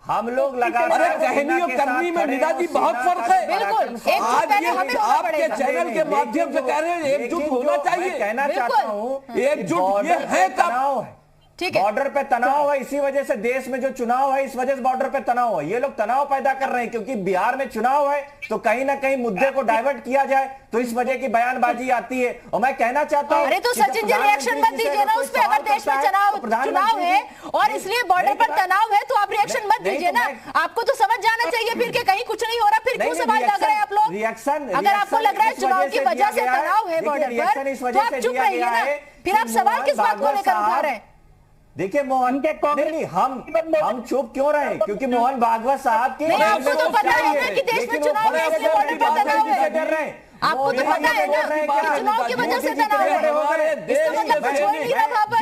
हम लोग लगातार। कहनी और करनी में निदा जी बहुत फर्क है। बिल्कुल, आज आपके चैनल के माध्यम से कह रहे हैं एकजुट होना चाहिए। कहना चाहता हूँ एकजुट ये है तनाव है, ठीक है, बॉर्डर पे तनाव है, इसी वजह से देश में जो चुनाव है इस वजह से बॉर्डर पे तनाव है। ये लोग तनाव पैदा कर रहे हैं क्योंकि बिहार में चुनाव है तो कहीं ना कहीं मुद्दे को डाइवर्ट किया जाए, तो इस वजह की बयानबाजी आती है। और मैं कहना चाहता हूं, अरे तो सचिन जी रिएक्शन मत दीजिए ना उस पे, अगर देश में चुनाव है और इसलिए बॉर्डर पर तनाव है तो आप रिएक्शन मत दीजिए ना। आपको तो समझ जाना चाहिए फिर के कहीं कुछ नहीं हो रहा, फिर क्यों सवाल लग रहे हैं आप लोग? रिएक्शन अगर आपको लग रहा है चुनाव की वजह से तनाव है बॉर्डर पर, तो आप चुप रहिए ना, फिर आप सवाल किस बात को लेकर उठा रहे हैं? देखिए मोहन नहीं, हम चुप क्यों रहे? क्योंकि मोहन भागवत साहब के आपको तो पता है ना कि देश में चुनाव है इसलिए बॉर्डर पर तनाव है, डर रहे हैं। आपको तो पता है ना कि चुनाव की वजह से तनाव है, इसका मतलब कुछ हो नहीं रहा वहां पर।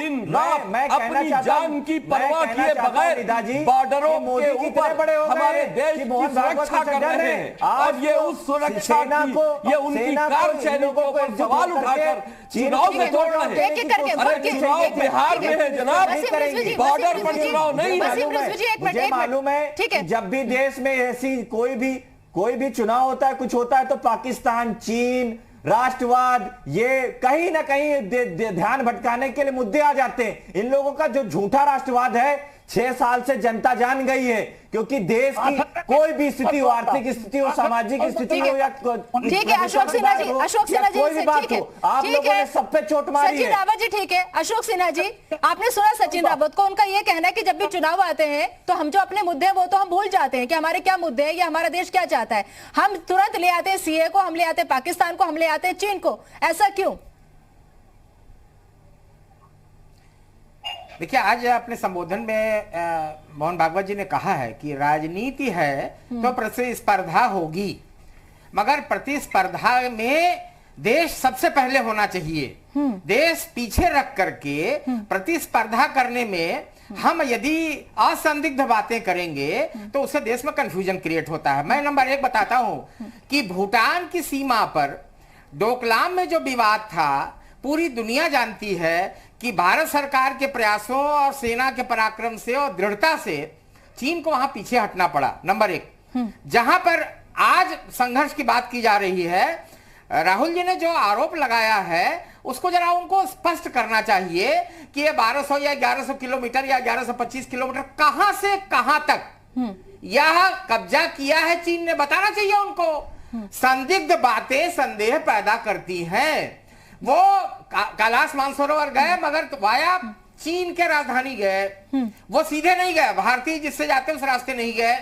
मैं अपनी जान की परवाह किए बगैर बॉर्डरों के ऊपर हमारे देश की सुरक्षा कर रहे हैं। आज ये उस सुरक्षा को, ये उनकी कार्यशैली को सवाल उठाकर चुनाव में तोड़ रहे हैं। अरे चुनाव बिहार में है जनाब, बॉर्डर पर चुनाव नहीं है। मुझे मालूम है जब भी देश में ऐसी कोई भी चुनाव होता है, कुछ होता है, तो पाकिस्तान, चीन, राष्ट्रवाद, ये कहीं ना कहीं ध्यान भटकाने के लिए मुद्दे आ जाते हैं। इन लोगों का जो झूठा राष्ट्रवाद है 6 साल से जनता जान गई है, क्योंकि देश की कोई भी स्थिति हो, आर्थिक स्थिति हो, सामाजिक स्थिति हो, या ठीक है अशोक सिन्हा जी, कोई भी बात हो, आप लोगों ने सब पे चोट मारी है। सचिन रावत जी ठीक है, अशोक सिन्हा जी आपने सुना सचिन रावत को, उनका ये कहना है कि जब भी चुनाव आते हैं तो हम जो अपने मुद्दे हैं वो तो हम भूल जाते हैं कि हमारे क्या मुद्दे हैं या हमारा देश क्या चाहता है। हम तुरंत ले आते हैं सीए को, हम ले आते हैं पाकिस्तान को, हम ले आते हैं चीन को। ऐसा क्यों? देखिए आज अपने संबोधन में मोहन भागवत जी ने कहा है कि राजनीति है तो प्रतिस्पर्धा होगी, मगर प्रतिस्पर्धा में देश सबसे पहले होना चाहिए। देश पीछे रख करके प्रतिस्पर्धा करने में हम यदि असंदिग्ध बातें करेंगे तो उससे देश में कंफ्यूजन क्रिएट होता है। मैं नंबर 1 बताता हूं कि भूटान की सीमा पर डोकलाम में जो विवाद था, पूरी दुनिया जानती है कि भारत सरकार के प्रयासों और सेना के पराक्रम से और दृढ़ता से चीन को वहां पीछे हटना पड़ा। नंबर 1 जहां पर आज संघर्ष की बात की जा रही है, राहुल जी ने जो आरोप लगाया है उसको जरा उनको स्पष्ट करना चाहिए कि ये 1200 या 1100 किलोमीटर या 1125 किलोमीटर कहां से कहां तक यह कब्जा किया है चीन ने, बताना चाहिए उनको। संदिग्ध बातें संदेह पैदा करती हैं। वो कैलाश मानसरोवर गए मगर वाया चीन के राजधानी गए, वो सीधे नहीं गए, भारतीय जिससे जाते उस रास्ते नहीं गए।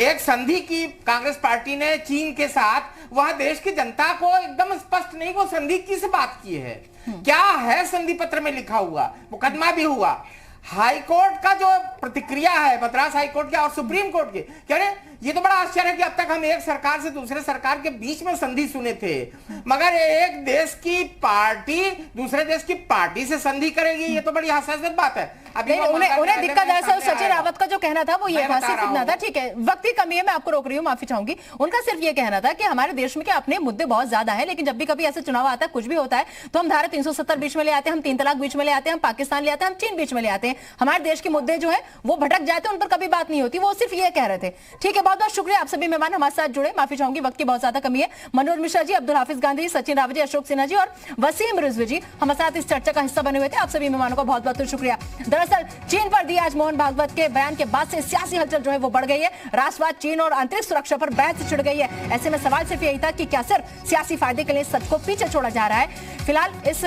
एक संधि की कांग्रेस पार्टी ने चीन के साथ, वह देश की जनता को एकदम स्पष्ट नहीं, वो संधि किस बात की है, क्या है संधि पत्र में लिखा हुआ, मुकदमा भी हुआ। हाईकोर्ट का जो प्रतिक्रिया है, मद्रास हाईकोर्ट के और सुप्रीम कोर्ट के, कह रहे ये तो बड़ा आश्चर्य है कि अब तक हम एक सरकार से दूसरे सरकार के बीच में संधि सुने थे, मगर एक देश की पार्टी दूसरे देश की पार्टी से संधि करेगी, ये तो बड़ी हसासत बात है। अभी उन्हें दिक्कत ऐसा, सचिन रावत का जो कहना था वो ये था, सिर्फ इतना था। ठीक है, वक्त की कमी है, मैं आपको रोक रही हूँ, माफी चाहूंगी। उनका सिर्फ ये कहना था कि हमारे देश में के अपने मुद्दे बहुत ज्यादा है, लेकिन जब भी कभी ऐसे चुनाव आता है, कुछ भी होता है, तो हम धारा 370 बीच में ले आते हैं, हम 3 तलाक बीच में ले आते हैं, हम पाकिस्तान ले आते हैं, हम चीन बीच में ले आते हैं। हमारे देश के मुद्दे जो है वो भटक जाते हैं, उन पर कभी बात नहीं होती। वो सिर्फ ये कह रहे थे। ठीक है, बहुत बहुत बहुत शुक्रिया आप सभी मेहमान हमारे साथ जुड़े। माफी चाहूंगी, वक्त की बहुत ज्यादा कमी है। मनोज मिश्रा जी, अब्दुल हाफिज गांधी, सचिन रावत जी, अशोक सिन्हा जी और वसीम रिजवी जी हमारे साथ इस चर्चा का हिस्सा बने हुए थे। आप सभी मेहमानों का बहुत बहुत शुक्रिया। दरअसल चीन पर दिए आज मोहन भागवत के बयान के बाद से सियासी हलचल जो है वो बढ़ गई है। राष्ट्रवाद, चीन और आंतरिक सुरक्षा पर बहस छिड़ गई है। ऐसे में सवाल सिर्फ यही था कि क्या सिर्फ सियासी फायदे के लिए सच को पीछे छोड़ा जा रहा है। फिलहाल इस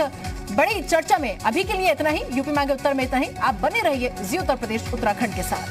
बड़ी चर्चा में अभी के लिए इतना ही। यूपी मांगे उत्तर में इतना ही। आप बने रहिए जी उत्तर प्रदेश उत्तराखंड के साथ।